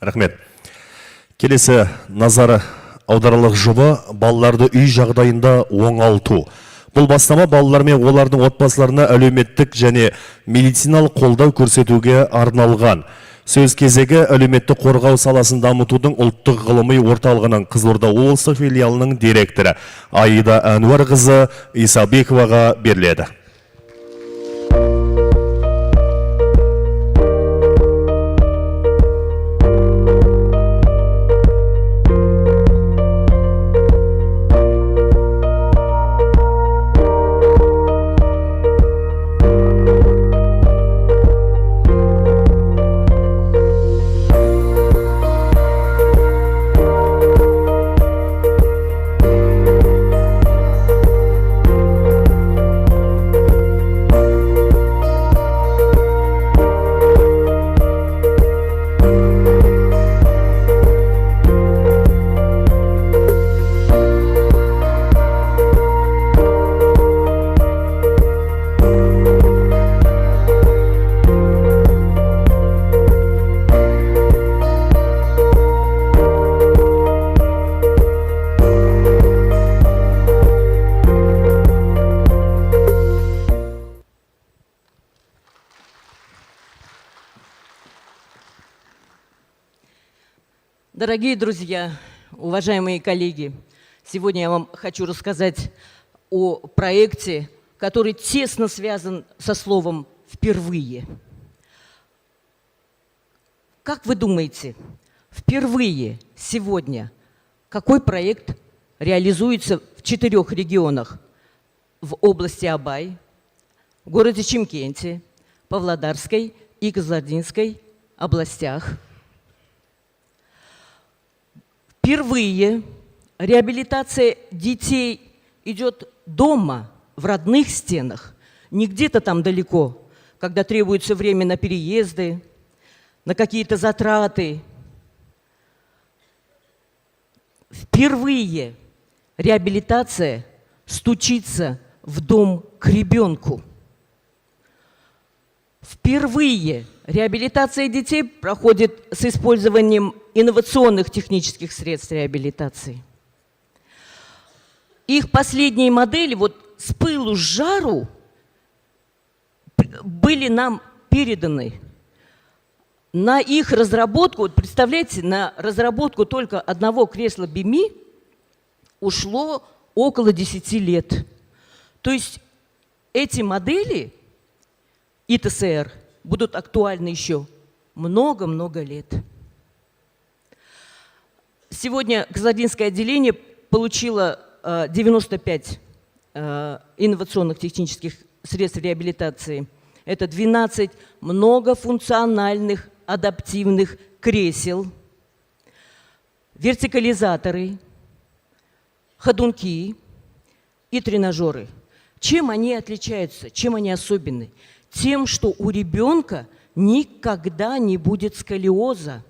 Рахмет. Келесі назар аударарлық жоба балаларды үй жағдайында оңалту. Бұл бастама балалар мен олардың отбасыларына әлеуметтік және медициналық қолдау көрсетуге арналған. Сөз кезегі әлеуметтік қорғау саласын дамытудың ұлттық ғылыми орталығының Қызылорда облыстық филиалының директоры Аида Әнуарқызы Исабековаға беріледі. Дорогие друзья, уважаемые коллеги, сегодня я вам хочу рассказать о проекте, который тесно связан со словом «впервые». Как вы думаете, впервые сегодня какой проект реализуется в 4 регионах? В области Абай, в городе Чимкенте, Павлодарской и Кызылординской областях. Впервые реабилитация детей идет дома, в родных стенах, не где-то там далеко, когда требуется время на переезды, на какие-то затраты. Впервые реабилитация стучится в дом к ребенку. Впервые реабилитация детей проходит с использованием инновационных технических средств реабилитации. Их последние модели, вот с пылу с жару, были нам переданы. На их разработку, вот представляете, на разработку только одного кресла БИМИ ушло около 10 лет. То есть эти модели ИТСР будут актуальны еще много-много лет. Сегодня Кызылординское отделение получило 95 инновационных технических средств реабилитации. Это 12 многофункциональных адаптивных кресел, вертикализаторы, ходунки и тренажеры. Чем они отличаются, чем они особенны? Тем, что у ребенка никогда не будет сколиоза.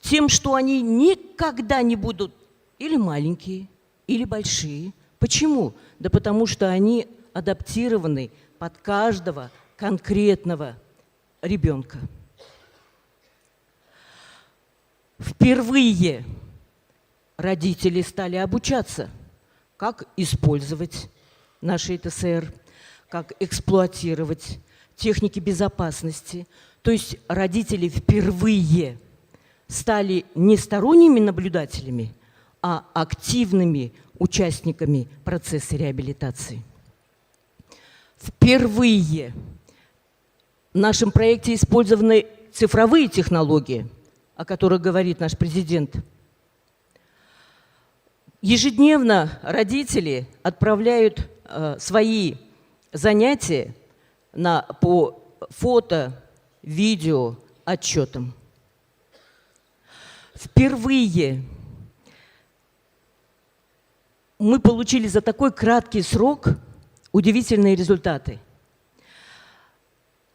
Тем, что они никогда не будут или маленькие, или большие. Почему? Да потому что они адаптированы под каждого конкретного ребенка. Впервые родители стали обучаться, как использовать наши ИТСР, как эксплуатировать техники безопасности. То есть родители впервые стали не сторонними наблюдателями, а активными участниками процесса реабилитации. Впервые в нашем проекте использованы цифровые технологии, о которых говорит наш президент. Ежедневно родители отправляют свои занятия по фото, видео, отчетам. Впервые мы получили за такой краткий срок удивительные результаты.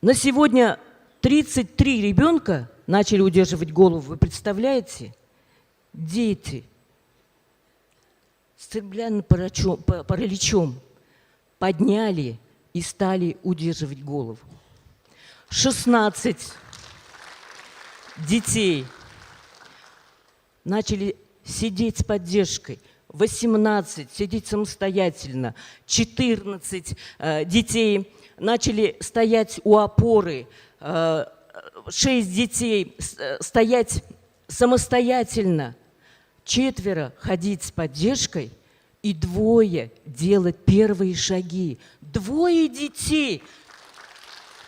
На сегодня 33 ребенка начали удерживать голову. Вы представляете? Дети с церебральным параличом подняли и стали удерживать голову. 16 детей начали сидеть с поддержкой. 18 сидеть самостоятельно, 14 детей начали стоять у опоры, 6 детей стоять самостоятельно, 4 ходить с поддержкой и 2 делать первые шаги. 2 детей.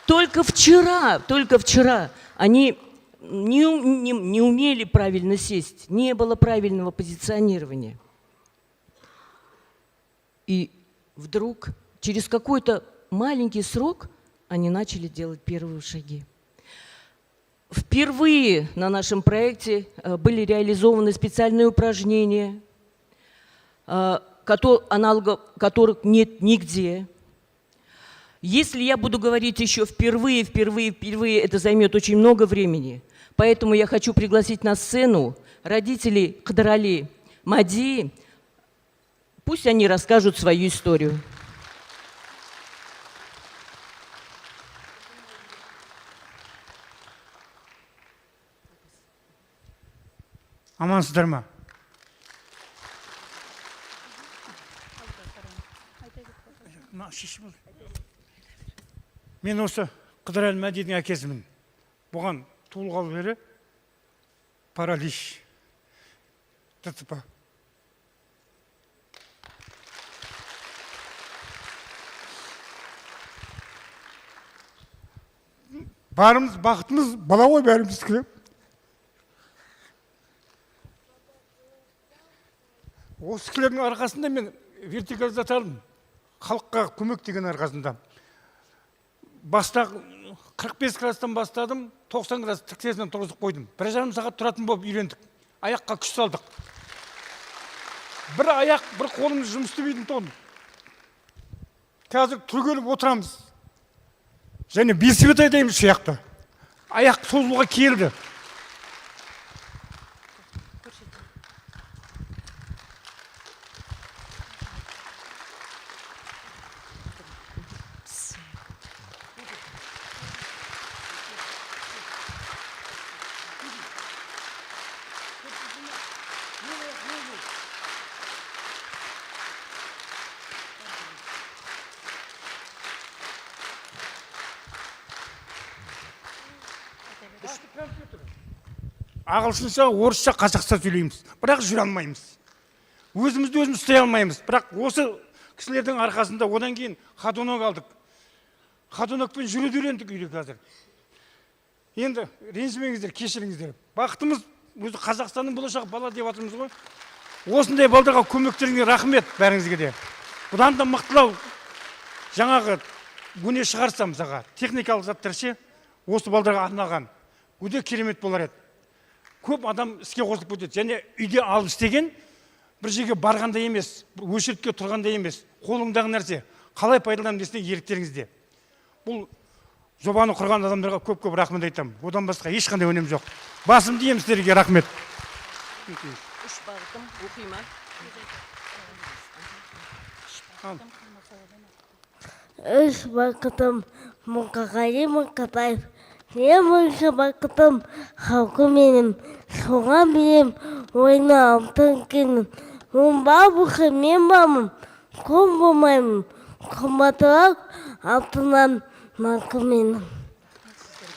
Только вчера они не умели правильно сесть, не было правильного позиционирования. И вдруг, через какой-то маленький срок, они начали делать первые шаги. Впервые на нашем проекте были реализованы специальные упражнения, аналогов которых нет нигде. Если я буду говорить еще впервые, это займет очень много времени. Поэтому я хочу пригласить на сцену родителей Кадрали Мади. Пусть они расскажут свою историю. Амансыздар ма? Мен осы Кыдырәлі Мәдидің әкесімін. Бұған туылғалы бері паралич, ТТП. Барымыз, бақытымыз бала ғой бәріміздікі. Осы кілердің арқасында мен вертикализаталым. Халыққа көмек деген арқасында. Баста 45 градустан бастадым, 90 градус тіктесінен тұрғызып қойдым. 1,5 сағат тұратын болып үйлендік. Аяққа күш салдық. Бір аяқ, бір қолымыз жұмыс істемейтін тұғын. Қазір түргеліп отырамыз. Және бесібет айдаймыз шияқты. Аяқ созылуға келді. Ағылшынша, орысша, қазақша сөйлейміз. Бірақ жүре алмаймыз. Өзімізді өзіміз ұстай алмаймыз. Бірақ осы кісілердің арқасында одан кейін ходунок алдық. Ходунокпен жүруді үйрендік үйде қазір. Енді ренжімеңіздер, кешіріңіздер. Бақытымыз өзі Қазақстанның болашақ бала деп атырмыз ғой. Осындай балдарға көмектеріңе рахмет бәріңізге де. Бұдан да мықтылау жаңағы көне шығарсам мысалға техникалық заттар ше, осы балдарға арналған өте керемет болар еді. Көп адам іске қосылып кетеді. Және үйде алып істеген бір жерге барғанда емес, өшіртке тұрғанда емес, қолыңдағы нәрсе қалай пайдаланамын десең еріктеріңізде. Бұл жобаны құрған адамдарға көп-көп рахмет айтамын. Одан басқа ешқандай өнім жоқ. Басым деймін сіздерге рахмет. Үш бағытым оқима. Үш бағытым Мұқағали Мақатаев. Ең бірінші бақытым халқы менің, соған білем ойына алтын кенім. Оның бабықы мен бамын, қол болмаймын, қымбатырақ алтыннан нарқы менің.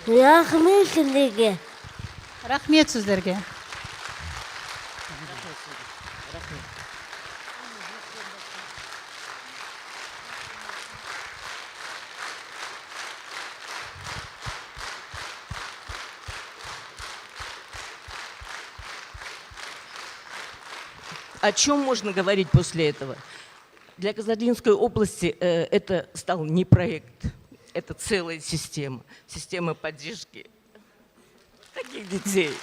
Рахмет сіздерге. Рахмет сіздерге. О чем можно говорить после этого? Для Кызылординской области это стал не проект, это целая система, система поддержки таких детей.